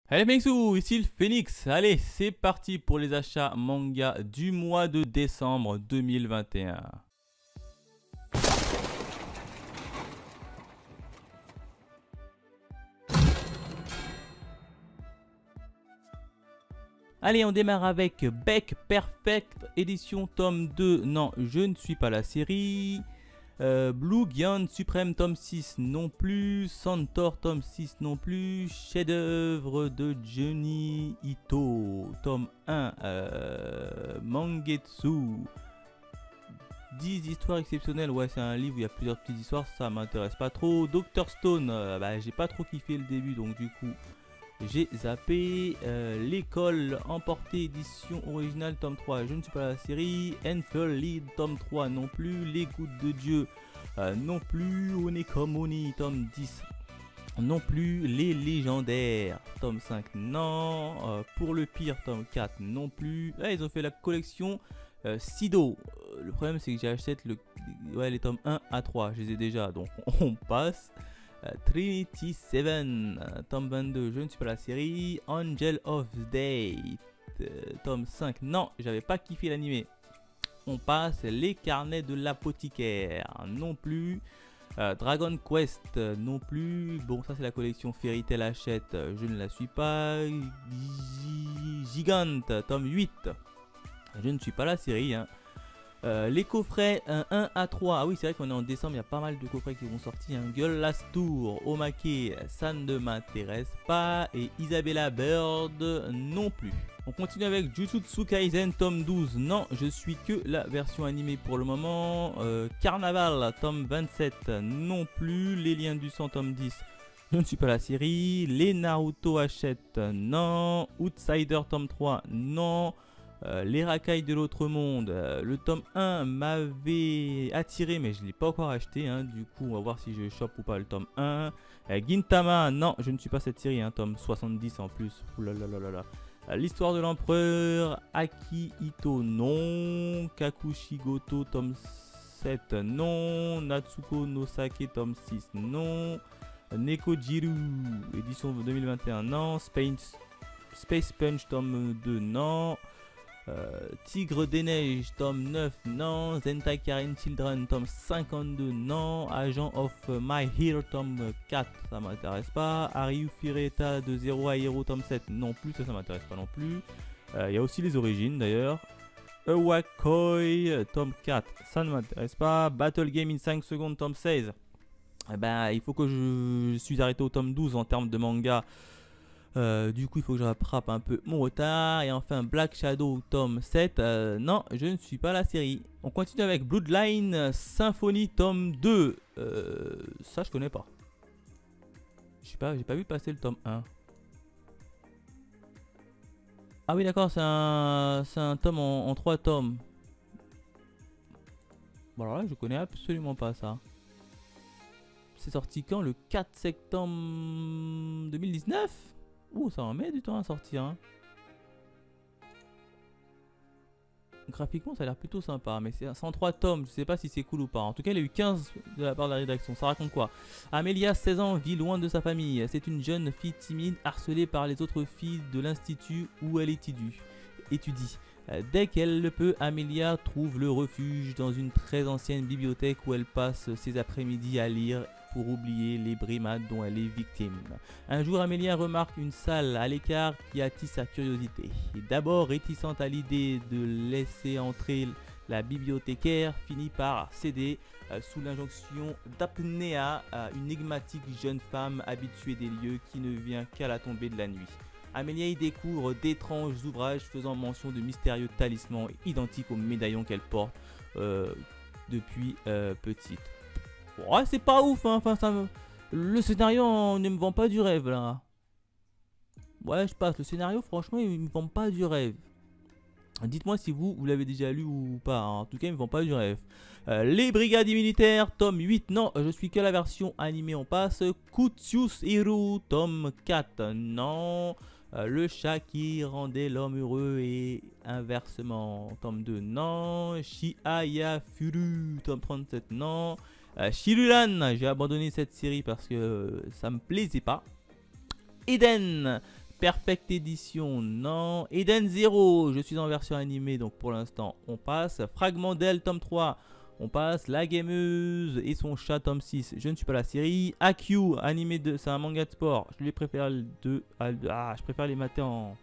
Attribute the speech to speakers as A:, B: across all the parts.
A: Allez Mexou, ici le Phoenix. Allez, c'est parti pour les achats manga du mois de décembre 2021. Allez, on démarre avec Beck Perfect, édition tome 2. Non, je ne suis pas la série. Blue Giant Supreme tome 6 non plus. Centaur tome 6 non plus. Chef-d'œuvre de Johnny Ito tome 1. Mangetsu. 10 histoires exceptionnelles. Ouais, c'est un livre où il y a plusieurs petites histoires. Ça m'intéresse pas trop. Dr Stone, j'ai pas trop kiffé le début, donc du coup j'ai zappé. L'école emportée édition originale tome 3, je ne suis pas la série. Enfel Lead tome 3 non plus. Les gouttes de Dieu non plus. Onekomoni tome 10 non plus. Les légendaires tome 5 non. Pour le pire tome 4 non plus. Là ils ont fait la collection Sido. Le problème c'est que j'ai acheté les tomes 1 à 3, je les ai déjà, donc on passe. Trinity 7, tome 22, je ne suis pas la série. Angel of Day, tome 5, non, j'avais pas kiffé l'animé. On passe. Les carnets de l'apothicaire, non plus. Dragon Quest, non plus. Bon, ça c'est la collection Fairy Tail Hachette, je ne la suis pas. Gigante, tome 8, je ne suis pas la série, hein. Les coffrets 1 à 3. Ah oui, c'est vrai qu'on est en décembre, il y a pas mal de coffrets qui vont sortir. Girl Last Tour, Omake, ça ne m'intéresse pas. Et Isabella Bird non plus. On continue avec Jujutsu Kaisen tome 12. Non, je suis que la version animée pour le moment. Carnaval tome 27 non plus. Les liens du sang tome 10. Je ne suis pas la série. Les Naruto Hachette non. Outsider tome 3 non. Les racailles de l'autre monde, le tome 1 m'avait attiré mais je ne l'ai pas encore acheté, hein. Du coup on va voir si je chope ou pas le tome 1. Gintama, non, je ne suis pas cette série, hein. Tome 70 en plus. Oulalalala. L'histoire de l'empereur, Akihito non. Kakushigoto tome 7 non. Natsuko no Sake tome 6 non. Nekojiru édition 2021 non. Space Punch tome 2 non. Tigre des Neiges tome 9 non. Zentai Karen Children tome 52 non. Agent of My Hero tome 4, ça m'intéresse pas. Ariu Fireta de Zero à Hero tome 7 non plus, ça m'intéresse pas non plus. Il y a aussi les origines d'ailleurs. Awakoi tome 4, ça ne m'intéresse pas. Battle Game in 5 secondes tome 16. Il faut que je suis arrêté au tome 12 en termes de manga. Du coup il faut que je rattrape un peu mon retard. Et enfin Black Shadow tome 7, non, je ne suis pas la série. On continue avec Bloodline Symphony tome 2. Ça je connais pas. Je sais pas, j'ai pas vu passer le tome 1. Ah oui d'accord, c'est un tome en 3 tomes. Bon alors là je connais absolument pas ça. C'est sorti quand? Le 4 septembre 2019. Ouh, ça en met du temps à sortir, hein. Graphiquement, ça a l'air plutôt sympa, mais c'est 103 tomes, je sais pas si c'est cool ou pas. En tout cas, il y a eu 15 de la part de la rédaction. Ça raconte quoi? Amélia, 16 ans, vit loin de sa famille. C'est une jeune fille timide, harcelée par les autres filles de l'institut où elle étudie. Dès qu'elle le peut, Amélia trouve le refuge dans une très ancienne bibliothèque où elle passe ses après-midi à lire pour oublier les brimades dont elle est victime. Un jour, Amélia remarque une salle à l'écart qui attise sa curiosité. D'abord réticente à l'idée de laisser entrer la bibliothécaire, finit par céder sous l'injonction d'Apnéa, une énigmatique jeune femme habituée des lieux qui ne vient qu'à la tombée de la nuit. Amélia y découvre d'étranges ouvrages faisant mention de mystérieux talismans identiques aux médaillons qu'elle porte depuis petite. Ouais, c'est pas ouf, hein. Enfin, le scénario ne me vend pas du rêve là. Ouais, je passe. Le scénario, franchement, il me vend pas du rêve. Dites-moi si vous l'avez déjà lu ou pas, hein. En tout cas, il me vend pas du rêve. Les Brigades militaires, tome 8. Non, je suis que la version animée, on passe. Kutsus Hiro, tome 4. Non. Le chat qui rendait l'homme heureux et inversement, tome 2. Non. Shiaya Furu, tome 37. Non. Shirulan, j'ai abandonné cette série parce que ça me plaisait pas. Eden, Perfect Edition, non. Eden Zero, je suis en version animée, donc pour l'instant, on passe. Fragment d'elle, tome 3, on passe. La gameuse et son chat, tome 6, je ne suis pas la série. AQ, animé 2, c'est un manga de sport. Je les préfère les deux. Je préfère les mater en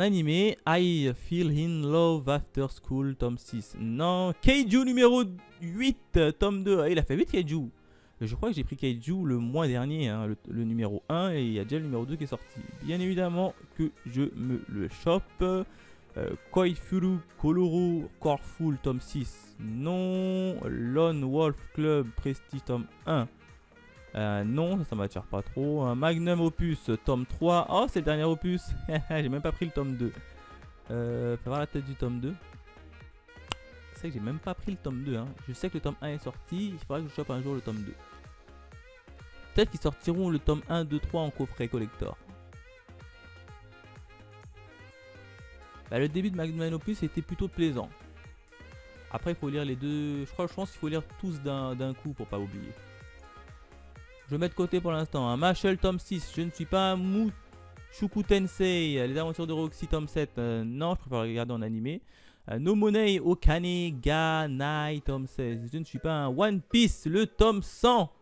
A: animé. I Feel in Love After School, tome 6, non. Kaiju numéro 8, tome 2. Ah, il a fait vite Kaiju. Je crois que j'ai pris Kaiju le mois dernier, hein, le numéro 1, et il y a déjà le numéro 2 qui est sorti. Bien évidemment que je me le chope. Koifuru Koloro Coreful, tome 6, non. Lone Wolf Club Prestige, tome 1, non, ça m'attire pas trop. Un Magnum Opus, tome 3. Oh, c'est le dernier opus. J'ai même pas pris le tome 2. Faut voir la tête du tome 2. C'est vrai que j'ai même pas pris le tome 2. Hein. Je sais que le tome 1 est sorti. Il faudra que je chope un jour le tome 2. Peut-être qu'ils sortiront le tome 1, 2, 3 en coffret collector. Bah, le début de Magnum Opus était plutôt plaisant. Après, il faut lire les deux. Je pense qu'il faut lire tous d'un coup pour pas oublier. Je mets de côté pour l'instant. Un Mashal tome 6. Je ne suis pas un Mushoku Tensei. Les aventures de Roxy tome 7. Non, je préfère regarder en animé. No Money Okane ga Nai tome 16. Je ne suis pas un One Piece, le tome 100.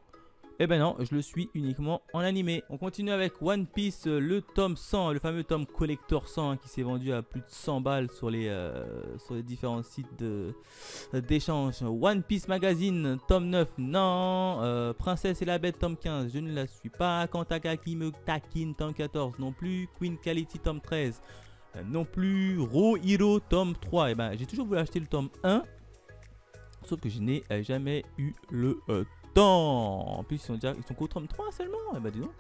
A: Eh ben non, je le suis uniquement en animé. On continue avec One Piece, le tome 100, le fameux tome collector 100 hein, qui s'est vendu à plus de 100 balles sur les différents sites d'échange. One Piece Magazine, tome 9, non. Princesse et la Bête, tome 15, je ne la suis pas. Kantakaki me taquine, tome 14, non plus. Queen Quality, tome 13, non plus. Ro Hiro, tome 3. Eh ben, j'ai toujours voulu acheter le tome 1, sauf que je n'ai jamais eu le temps. En plus, ils sont qu'au tome 3 seulement. Eh ben, dis donc.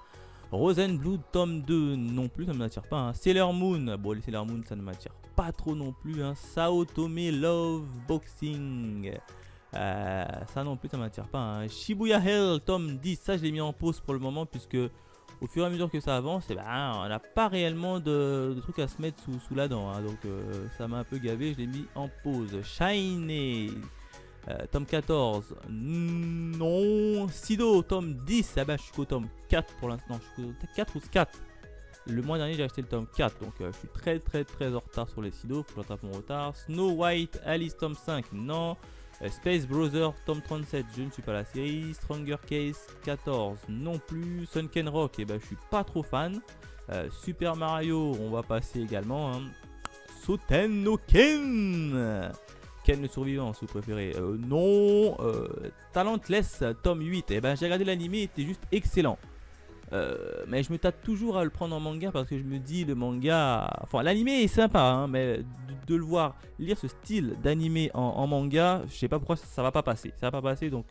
A: Rosenblood, tome 2, non plus, ça ne m'attire pas. Hein. Sailor Moon, bon, les Sailor Moon, ça ne m'attire pas trop non plus. Hein. Sao Tome Love Boxing, ça non plus, ça ne m'attire pas. Hein. Shibuya Hell, tome 10, ça je l'ai mis en pause pour le moment, puisque au fur et à mesure que ça avance, eh ben, on n'a pas réellement de trucs à se mettre sous la dent. Hein. Donc, ça m'a un peu gavé, je l'ai mis en pause. Shiny, tome 14, non. Sido, tome 10, ah bah je suis qu'au tome 4 pour l'instant, je suis qu'au 4 ou 4. Le mois dernier j'ai acheté le tome 4, donc je suis très en retard sur les Sido, faut que j'attrape mon retard. Snow White, Alice, tome 5, non. Space Brother, tome 37, je ne suis pas la série. Stronger Case, 14, non plus. Sunken Rock, et bah je suis pas trop fan. Super Mario, on va passer également. Hein. Soten no Ken, Ken le survivant, si vous préférez. Non. Talentless, tome 8. Et ben j'ai regardé l'anime, il était juste excellent. Mais je me tâte toujours à le prendre en manga parce que je me dis le manga. Enfin, l'anime est sympa, hein, mais de le voir lire ce style d'anime en manga, je sais pas pourquoi ça va pas passer. Ça va pas passer donc.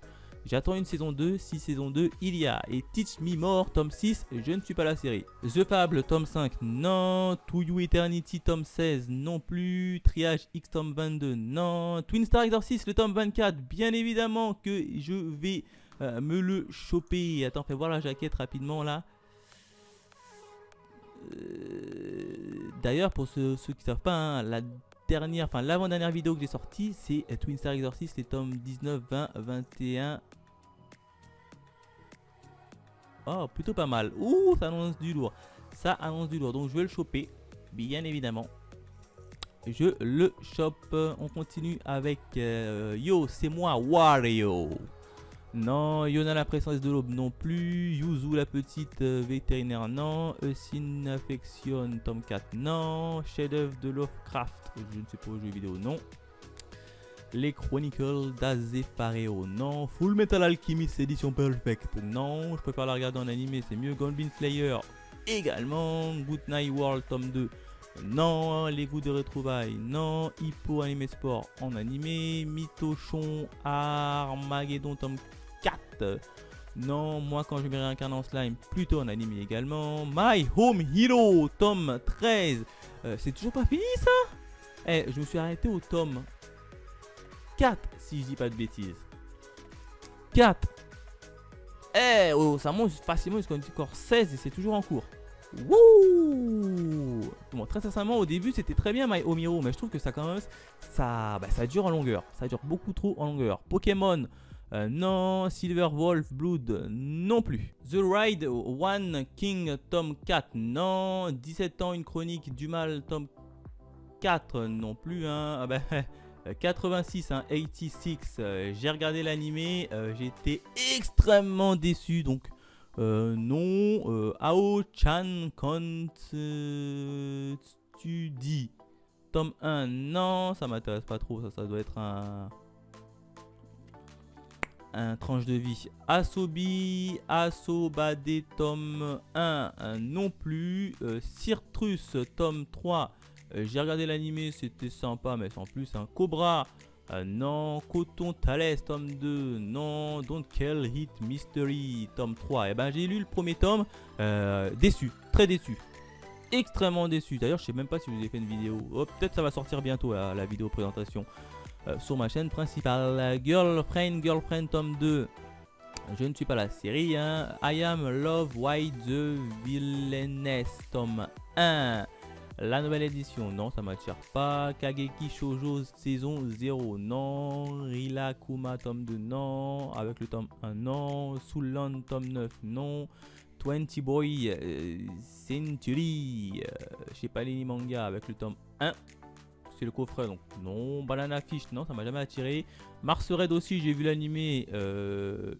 A: J'attends une saison 2, si saison 2 il y a. Et Teach Me More, tome 6, je ne suis pas la série. The Fable, tome 5, non. To You Eternity, tome 16, non plus. Triage X, tome 22, non. Twin Star Exorcist, le tome 24, bien évidemment que je vais me le choper. Attends, fais voir la jaquette rapidement là. D'ailleurs, pour ceux qui ne savent pas, hein, l'avant-dernière vidéo que j'ai sortie, c'est Twin Star Exorcist, les tomes 19, 20, 21. Oh, plutôt pas mal. Ouh, ça annonce du lourd. Ça annonce du lourd. Donc, je vais le choper, bien évidemment. Je le chope. On continue avec Yo, c'est moi, Wario. Non, Yona la présence de l'aube non plus. Yuzu la petite vétérinaire non. Sin Affection tome 4 non. Chef-d'œuvre de Lovecraft, je ne sais pas, jeu vidéo non. Les Chronicles d'Azefareo non. Full Metal Alchemist édition Perfect non. Je préfère la regarder en animé, c'est mieux. Goblin Slayer également. Good Night World tome 2 non. Les goûts de retrouvailles non. Hippo Anime Sport en animé. Mythochon Armageddon tome 4 non. Moi quand je me réincarne en slime, plutôt en anime également. My Home Hero tome 13, c'est toujours pas fini ça. Je me suis arrêté au tome 4 si je dis pas de bêtises. 4. Oh, ça monte facilement jusqu'au corps 16 et c'est toujours en cours. Wouh. Bon, très sincèrement au début c'était très bien My Home Hero, mais je trouve que ça quand même ça dure en longueur. Ça dure beaucoup trop en longueur. Pokémon Non. Silver Wolf Blood non plus. The Ride One King tome 4 non. 17 ans une chronique du mal tome 4 non plus hein. Ah ben, 86 hein, 86 j'ai regardé l'animé, j'ai été extrêmement déçu donc non. Ao-chan Kont Studi tome 1 non, ça m'intéresse pas trop, ça doit être un tranche de vie. Asobi Asobade tome 1 non plus. Sirtrus tome 3 j'ai regardé l'animé, c'était sympa mais sans plus. Cobra non. Coton Thales tome 2 non. Don't Kill Hit Mystery tome 3 et ben j'ai lu le premier tome, déçu, très déçu, extrêmement déçu. D'ailleurs je sais même pas si je vous ai fait une vidéo, oh, peut-être ça va sortir bientôt la vidéo présentation sur ma chaîne principale. Girlfriend tome 2 je ne suis pas la série hein. I Am Love Why the Villainess tome 1 la nouvelle édition non, ça m'attire pas. Kageki Shoujo saison 0 non. Rilakuma tome 2 non. Avec le tome 1 non. Soulland tome 9 non. 20 Boy Century je sais pas les mangas avec le tome 1, c'est le coffret donc non. Banana Fish non, ça m'a jamais attiré. Mars Red aussi j'ai vu l'animé,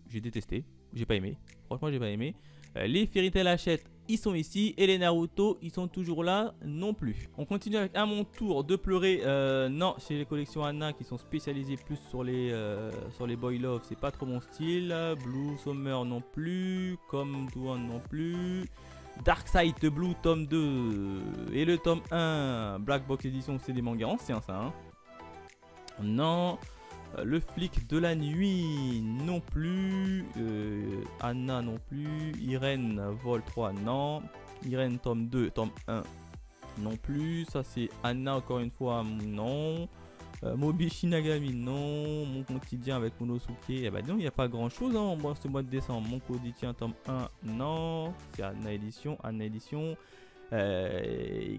A: j'ai détesté, j'ai pas aimé, franchement j'ai pas aimé. Les Fairy Tail Hachette ils sont ici et les Naruto ils sont toujours là non plus. On continue avec à mon tour de pleurer non, chez les collections Anna qui sont spécialisées plus sur les boy love, c'est pas trop mon style. Blue Summer non plus, Comme Duan non plus. Dark Side Blue tome 2 et le tome 1 Black Box Edition, c'est des mangas anciens ça hein. Non. Le flic de la nuit non plus. Anna non plus. Irène Vol 3 non. Irène tome 2 tome 1 non plus. Ça c'est Anna encore une fois non. Mobi Shinagami non. Mon quotidien avec Monosuke, eh ben non, il n'y a pas grand chose hein, ce mois de décembre. Mon quotidien tome 1 non. C'est Anna édition.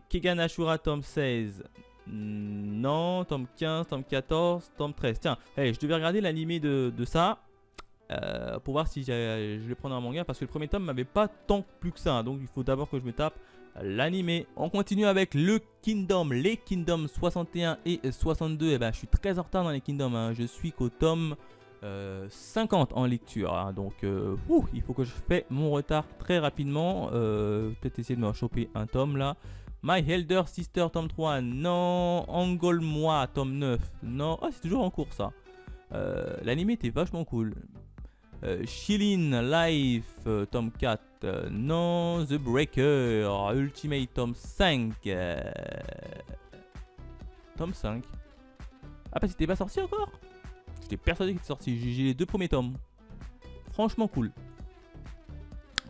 A: Kegan Ashura tome 16 non. Tome 15, tome 14, tome 13. Tiens, hey, je devais regarder l'animé de ça pour voir si je vais prendre un manga parce que le premier tome m'avait pas tant plus que ça. Donc il faut d'abord que je me tape l'animé. On continue avec le Kingdom, les Kingdom 61 et 62. Et ben, je suis très en retard dans les Kingdom hein. Je suis qu'au tome 50 en lecture hein. Donc il faut que je fais mon retard très rapidement. Peut-être essayer de me choper un tome là. My Elder Sister tome 3 non. Angole-moi tome 9 non. Ah, c'est toujours en cours ça. L'anime était vachement cool. Shilin Life tome 4 non. The Breaker Ultimate tome 5 tome 5. Ah bah c'était pas sorti encore. J'étais persuadé qu'il était sorti. J'ai les deux premiers tomes. Franchement cool.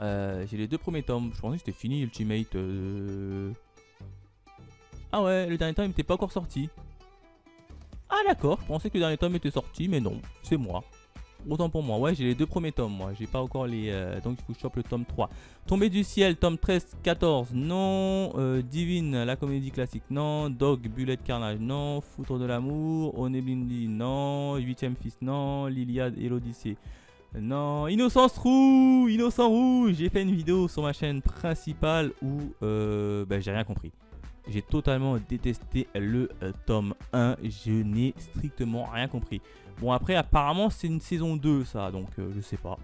A: J'ai les deux premiers tomes. Je pensais que c'était fini Ultimate. Ah ouais, le dernier tome n'était pas encore sorti. Ah d'accord, je pensais que le dernier tome était sorti, mais non, c'est moi. Autant pour moi, ouais, j'ai les deux premiers tomes, moi. J'ai pas encore les... donc il faut que je chope le tome 3. Tombé du ciel, tome 13, 14, non. Divine, la comédie classique, non. Dog, Bullet Carnage, non. Foutre de l'amour, Oneblindi, non. 8ème fils, non. L'Iliade et l'Odyssée, non. Innocence Rouge, Innocent Rouge. J'ai fait une vidéo sur ma chaîne principale où j'ai rien compris. J'ai totalement détesté le tome 1. Je n'ai strictement rien compris. Bon, après, apparemment, c'est une saison 2, ça. Donc, je sais pas.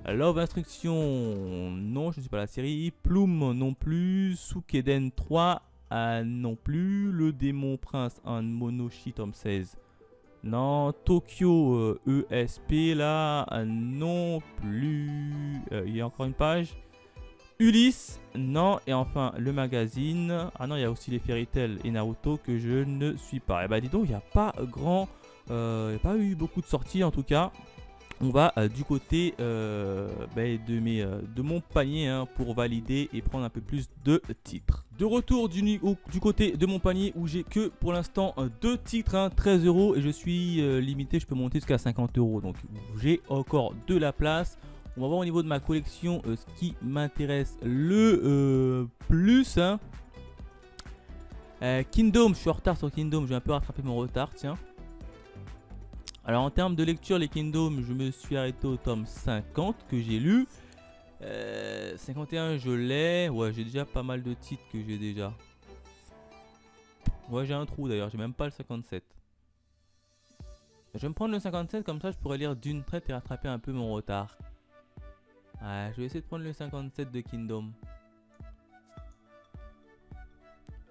A: Love Instruction, non, je ne sais pas la série. Plume, non plus. Sukeden 3, non plus. Le Démon Prince, un Monoshi, tome 16. Non. Tokyo ESP, là, non plus. Il y a encore une page. Ulysse, non. Et enfin le magazine. Ah non, il y a aussi les Fairy Tail et Naruto que je ne suis pas. Et bah dis donc, il n'y a pas grand... il n'y a pas eu beaucoup de sorties en tout cas. On va du côté de mon panier hein, pour valider et prendre un peu plus de titres. De retour du côté de mon panier où j'ai que pour l'instant 2 titres, hein, 13 € et je suis limité, je peux monter jusqu'à 50 €. Donc j'ai encore de la place. On va voir au niveau de ma collection ce qui m'intéresse le plus. Hein. Kingdom, je suis en retard sur Kingdom, je vais un peu rattraper mon retard, tiens. Alors en termes de lecture, les Kingdoms, je me suis arrêté au tome 50 que j'ai lu. 51 je l'ai. Ouais, j'ai déjà pas mal de titres que j'ai déjà. Ouais, j'ai un trou d'ailleurs, j'ai même pas le 57. Je vais me prendre le 57, comme ça je pourrais lire d'une traite et rattraper un peu mon retard. Ouais, je vais essayer de prendre le 57 de Kingdom.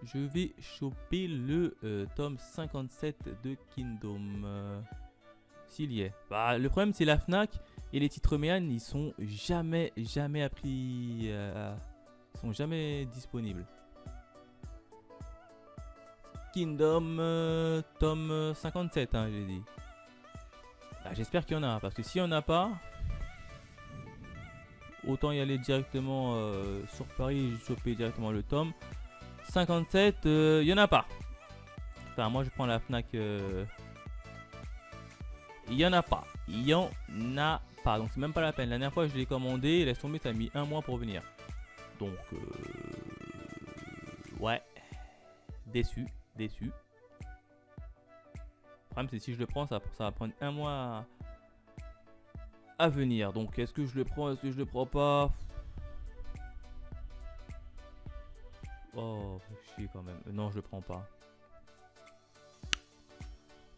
A: Je vais choper le tome 57 de Kingdom. S'il y est. Bah, le problème c'est la Fnac et les titres Méan, ils sont jamais à prix... ils sont jamais disponibles. Kingdom, tome 57, hein, j'ai dit. Bah, j'espère qu'il y en a, parce que s'il n'y en a pas, autant y aller directement sur Paris et choper directement le tome. 57, il n'y en a pas. Enfin, moi je prends la Fnac. Il n'y en a pas. Il n'y en a pas. Donc c'est même pas la peine. La dernière fois je l'ai commandé, laisse tomber, ça a mis 1 mois pour venir. Donc, ouais. Déçu. Le problème c'est si je le prends, ça va prendre 1 mois à venir. Donc est-ce que je le prends, est-ce que je le prends pas? Oh, chier quand même. Non, je le prends pas.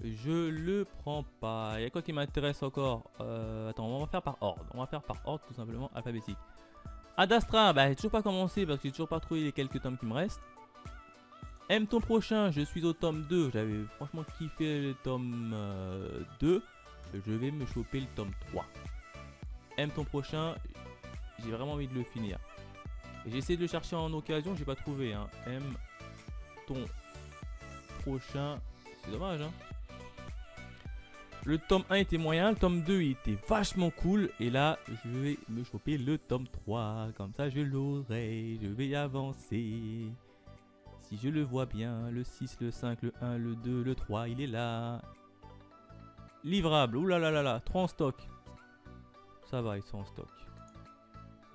A: Je le prends pas. Il y a quoi qui m'intéresse encore? Attends, on va faire par ordre. On va faire par ordre tout simplement alphabétique. Ad Astra, bah j'ai toujours pas commencé parce que j'ai toujours pas trouvé les quelques tomes qui me restent. M ton prochain, je suis au tome 2. J'avais franchement kiffé le tome 2. Je vais me choper le tome 3. M ton prochain, j'ai vraiment envie de le finir. J'ai essayé de le chercher en occasion, j'ai pas trouvé. Hein. M ton prochain, c'est dommage. Hein. Le tome 1 était moyen, le tome 2 il était vachement cool. Et là, je vais me choper le tome 3. Comme ça, je l'aurai. Je vais avancer. Si je le vois bien, le 6, le 5, le 1, le 2, le 3, il est là. Livrable, oulalalala, 3 en stock. Ça va, ils sont en stock.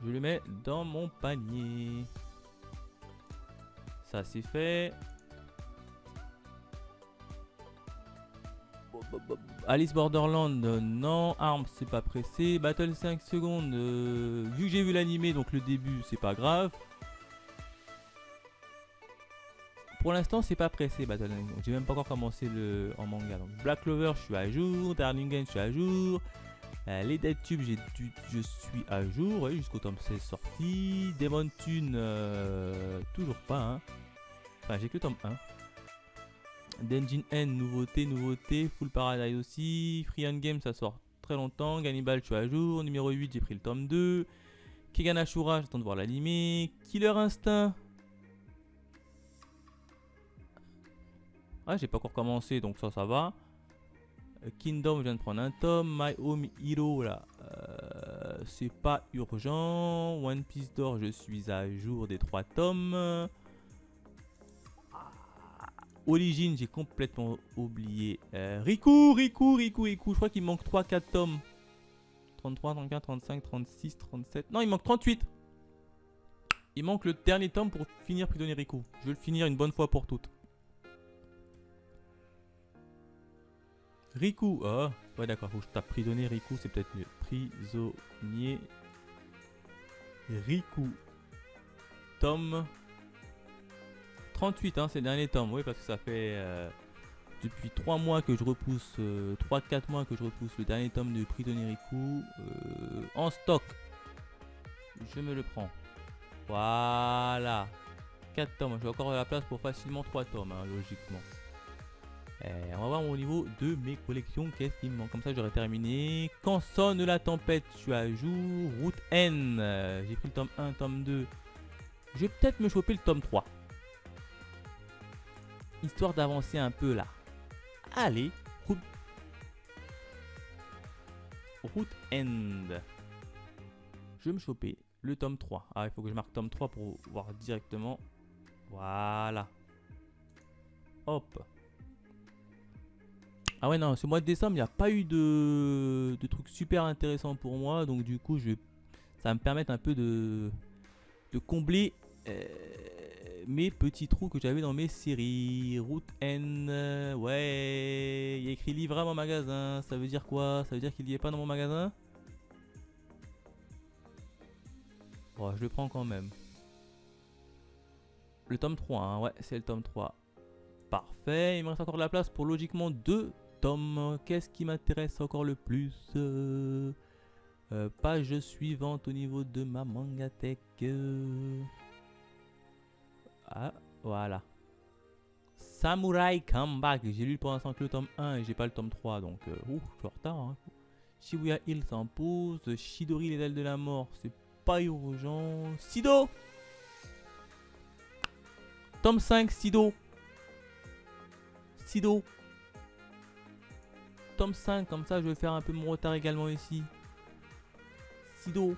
A: Je le mets dans mon panier. Ça c'est fait. Alice Borderland, non. Arms, c'est pas pressé. Battle 5 secondes, vu que j'ai vu l'animé, donc le début, c'est pas grave. Pour l'instant, c'est pas pressé Battle 5 secondes. J'ai même pas encore commencé le en manga. Donc, Black Clover, je suis à jour. Darlingen, je suis à jour. Les Dead Tube, je suis à jour. Ouais, jusqu'au tome 16 sorti. Demon Tune, toujours pas. Hein. Enfin, j'ai que le tome 1. Denjin N, nouveauté. Full Paradise aussi. Free Game, ça sort très longtemps. Gannibal, je suis à jour. Numéro 8, j'ai pris le tome 2. Kegan Ashura, j'attends de voir l'animé. Killer Instinct. Ah, j'ai pas encore commencé, donc ça va. Kingdom, je viens de prendre un tome. My Home Hero, là, c'est pas urgent. One Piece d'or, je suis à jour des 3 tomes. Origine, j'ai complètement oublié. Riku, je crois qu'il manque 3-4 tomes. 33, 34, 35, 36, 37. Non, il manque 38. Il manque le dernier tome pour finir Prisonnier Riku. Je vais le finir une bonne fois pour toutes. Riku, oh, ouais d'accord, faut que je tape prisonnier Riku, c'est peut-être mieux. Prisonnier Riku. Tome 38, hein, c'est le dernier tome, oui, parce que ça fait depuis 3 mois que je repousse, 3-4 mois que je repousse le dernier tome de Prisonnier Riku en stock. Je me le prends. Voilà. 4 tomes, j'ai encore de la place pour facilement 3 tomes, hein, logiquement. On va voir au niveau de mes collections, qu'est-ce qui me manque. Comme ça j'aurais terminé. Quand sonne la tempête, je suis à jour. Route N, j'ai pris le tome 1, tome 2. Je vais peut-être me choper le tome 3. Histoire d'avancer un peu là. Allez, route End. Je vais me choper le tome 3. Ah, il faut que je marque tome 3 pour voir directement. Voilà. Hop. Ah ouais non, ce mois de décembre, il n'y a pas eu de trucs super intéressants pour moi. Donc du coup, ça va me permettre un peu de combler mes petits trous que j'avais dans mes séries. Route N, ouais, il y a écrit livre à mon magasin, ça veut dire quoi? Ça veut dire qu'il n'y est pas dans mon magasin? Bon, je le prends quand même. Le tome 3, hein, ouais, c'est le tome 3. Parfait, il me reste encore de la place pour logiquement 2 tomes. Qu'est-ce qui m'intéresse encore le plus? Page suivante au niveau de ma mangatech. Ah, voilà. Samurai Comeback. J'ai lu pour l'instant que le tome 1 et j'ai pas le tome 3, donc je suis en retard. Hein. Shibuya Hill s'impose. Chidori les ailes de la mort, c'est pas urgent. Sido. Tome 5, Sido. Sido. Tome 5, comme ça je vais faire un peu mon retard également ici. Sido.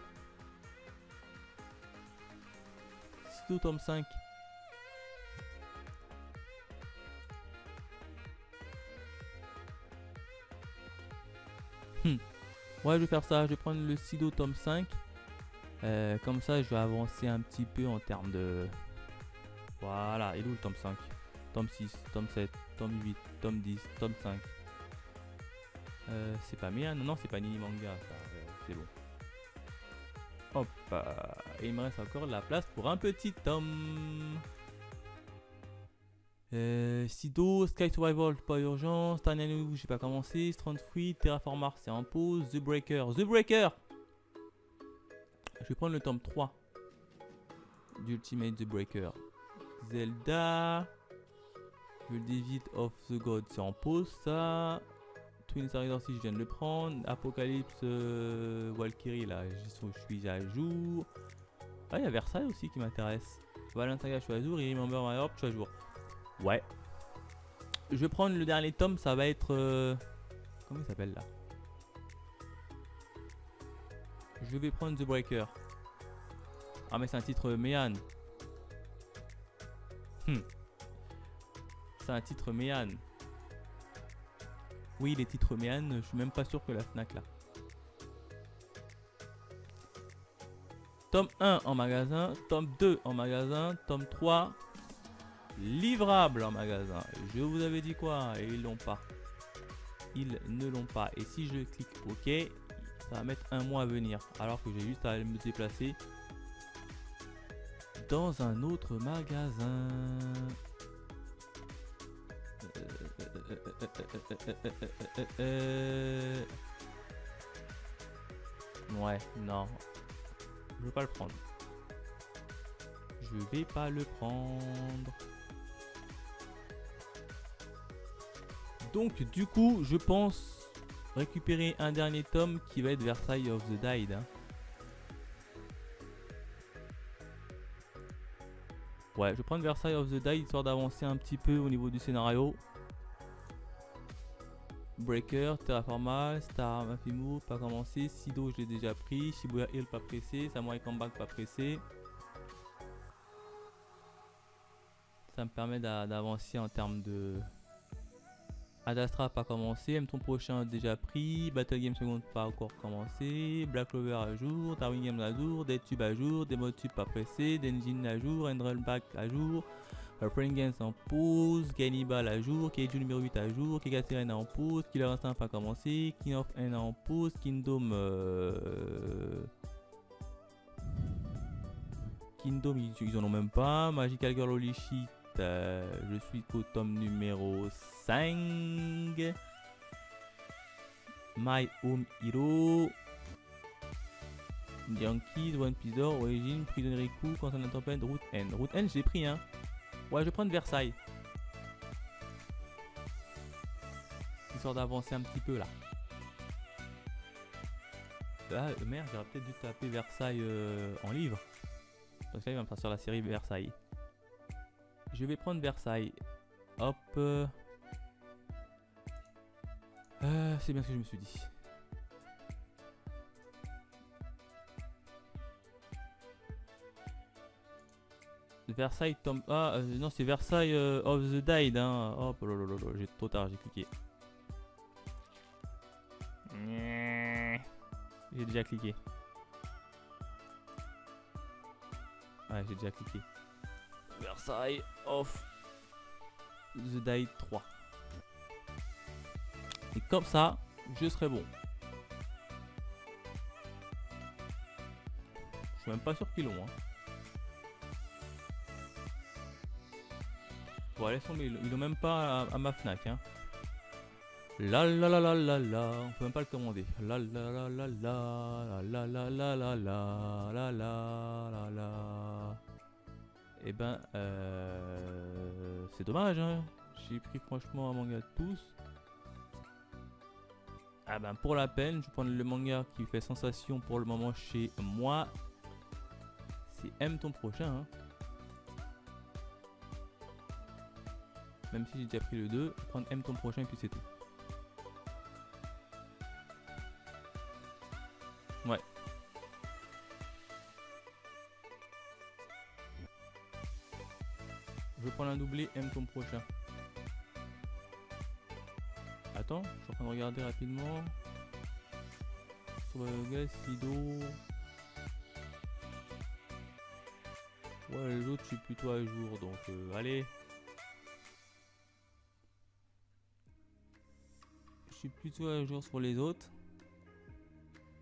A: Sido, tome 5. Ouais, je vais faire ça. Je vais prendre le Sido tome 5. Comme ça, je vais avancer un petit peu en termes de... Voilà. Et où le tome 5? Tome 6, tome 7, tome 8, tome 10, tome 5. C'est pas Mia? Non, c'est pas Nini Manga. C'est bon. Hop. Et il me reste encore de la place pour un petit tome. Sido, Sky Survival, pas urgent. Starnian, j'ai pas commencé. Strand Free, Terraform Mars, c'est en pause. The Breaker. The Breaker! Je vais prendre le tome 3 d'Ultimate The Breaker. Zelda. The David of the God, c'est en pause ça. Twin Star Raiders, si je viens de le prendre. Apocalypse Valkyrie, là, je suis à jour. Ah, il y a Versailles aussi qui m'intéresse. Valent Saga, je suis à jour. Et Remember My Heart, je suis à jour. Ouais. Je vais prendre le dernier tome, ça va être... Comment il s'appelle là? Je vais prendre The Breaker. Ah mais c'est un titre Méan. C'est un titre Méan. Oui, les titres Méan, je suis même pas sûr que la Fnac là. Tome 1 en magasin, tome 2 en magasin, tome 3 livrable en magasin. Je vous avais dit quoi? Et ils l'ont pas. Ils ne l'ont pas. Et si je clique OK, ça va mettre un mois à venir. Alors que j'ai juste à me déplacer dans un autre magasin. Ouais, non. Je vais pas le prendre. Je vais pas le prendre. Donc du coup, je pense récupérer un dernier tome qui va être Versailles of the Dead. Hein. Ouais, je vais prendre Versailles of the Dead histoire d'avancer un petit peu au niveau du scénario. Breaker, Terraforma, Star Mafimu, pas commencé. Sido, je l'ai déjà pris. Shibuya Hill, pas pressé. Samurai Comeback, pas pressé. Ça me permet d'avancer en termes de... Ad Astra, pas commencé. M ton prochain, déjà pris. Battle Game Second, pas encore commencé. Black Clover à jour. Darwin Game à jour. Deadtube à jour. Demotube, pas pressé. Denjin à jour. Endrollback à jour. Friend Games en pause, Cannibal à jour, Keiju numéro 8 à jour, Kegateren en pause, Killer Instinct pas commencé, King of N en pause, Kingdom Kingdom ils en ont même pas, Magical Girl Holy Shit, je suis qu'au tome numéro 5, My Home Hero, Yankees, One Piece d'Or, Origin, Prison Riku, Constant Tempête, Route N. Route N j'ai pris hein. Ouais, je vais prendre Versailles. Histoire d'avancer un petit peu là. Ah merde, j'aurais peut-être dû taper Versailles en livre. Donc là, il va me faire sur la série Versailles. Je vais prendre Versailles. Hop. C'est bien ce que je me suis dit. Versailles tombe. Ah non, c'est Versailles of the Dead. Hein. Hop, j'ai trop tard, j'ai cliqué. J'ai déjà cliqué. Ouais, j'ai déjà cliqué. Versailles of the Die 3. Et comme ça, je serai bon. Je suis même pas sûr qu'ils l'ont. Hein. Bon, laisse tomber, ils l'ont même pas à ma Fnac. Hein. La la la la la la, on peut même pas le commander. La la la la la la la la la la la la la la. Et ben, c'est dommage. Hein. J'ai pris franchement un manga de tous. Ah ben pour la peine, je vais prendre le manga qui fait sensation pour le moment chez moi. C'est M ton prochain. Hein. Même si j'ai déjà pris le 2, je vais prendre M ton prochain et puis c'est tout. Ouais. Je vais prendre un doublé M ton prochain. Attends, je suis en train de regarder rapidement. Sur le gars, Sido. Ouais, les autres, je suis plutôt à jour, donc allez. Je suis plutôt à jour sur les autres.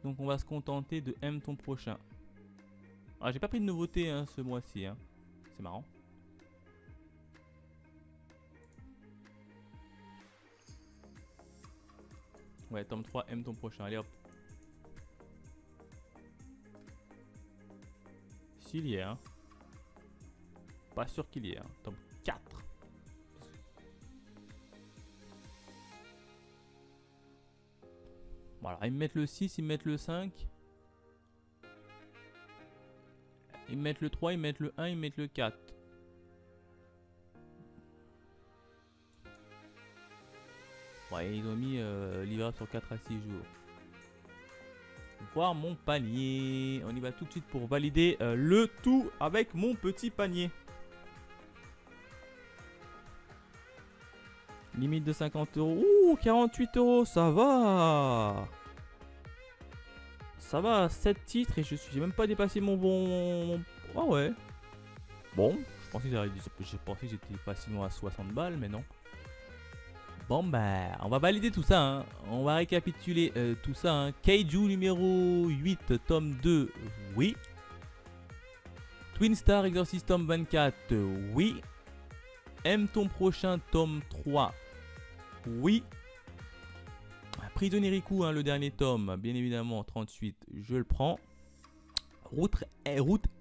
A: Donc on va se contenter de M ton prochain. Ah, j'ai pas pris de nouveauté hein, ce mois-ci. Hein. C'est marrant. Ouais, tome 3, M ton prochain. Allez hop. S'il y est, hein. Pas sûr qu'il y ait, hein. Tome 4. Voilà, ils me mettent le 6, ils me mettent le 5. Ils me mettent le 3, ils me mettent le 1, ils me mettent le 4. Ouais, ils ont mis livrable sur 4 à 6 jours. Voir mon panier. On y va tout de suite pour valider le tout avec mon petit panier. Limite de 50 euros. Ouh, 48 euros, ça va. Ça va, 7 titres et j'ai même pas dépassé mon bon... Ah ouais. Bon, je pensais que j'étais facilement à 60 balles, mais non. Bon bah, on va valider tout ça, hein. On va récapituler tout ça. Hein. Kaiju numéro 8, tome 2, oui. Twin Star Exorcist tome 24, oui. M ton prochain, tome 3, oui. Prisonnier Riku, hein, le dernier tome, bien évidemment, 38, je le prends. Route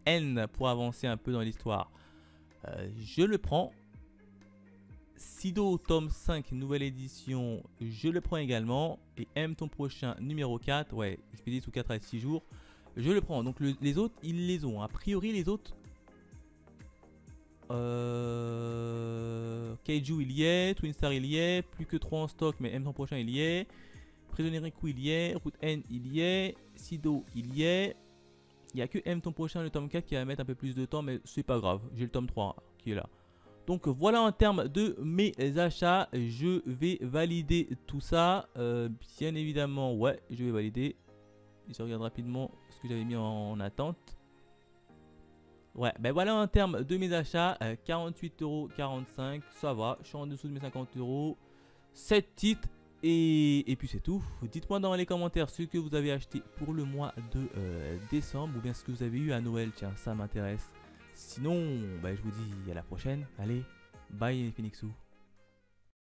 A: N, pour avancer un peu dans l'histoire, je le prends. Sido, tome 5, nouvelle édition, je le prends également. Et M ton prochain, numéro 4, ouais, expédié sous 4 à 6 jours, je le prends. Donc les autres, ils les ont. A priori, les autres... Kaiju, il y est. Twin Star, il y est. Plus que 3 en stock, mais M ton prochain, il y est. Prisonnier Riku, il y est. Route N, il y est. Sido, il y est. Il n'y a que M ton prochain, le tome 4, qui va mettre un peu plus de temps, mais c'est pas grave. J'ai le tome 3 qui est là. Donc voilà en termes de mes achats. Je vais valider tout ça. Bien évidemment, ouais, je vais valider. Je regarde rapidement ce que j'avais mis en attente. Ouais, ben voilà en termes de mes achats. 48,45 €, ça va. Je suis en dessous de mes 50 €. 7 titres. Et puis c'est tout. Dites-moi dans les commentaires ce que vous avez acheté pour le mois de décembre. Ou bien ce que vous avez eu à Noël. Tiens, ça m'intéresse. Sinon, bah, je vous dis à la prochaine. Allez, bye les Phoenixous.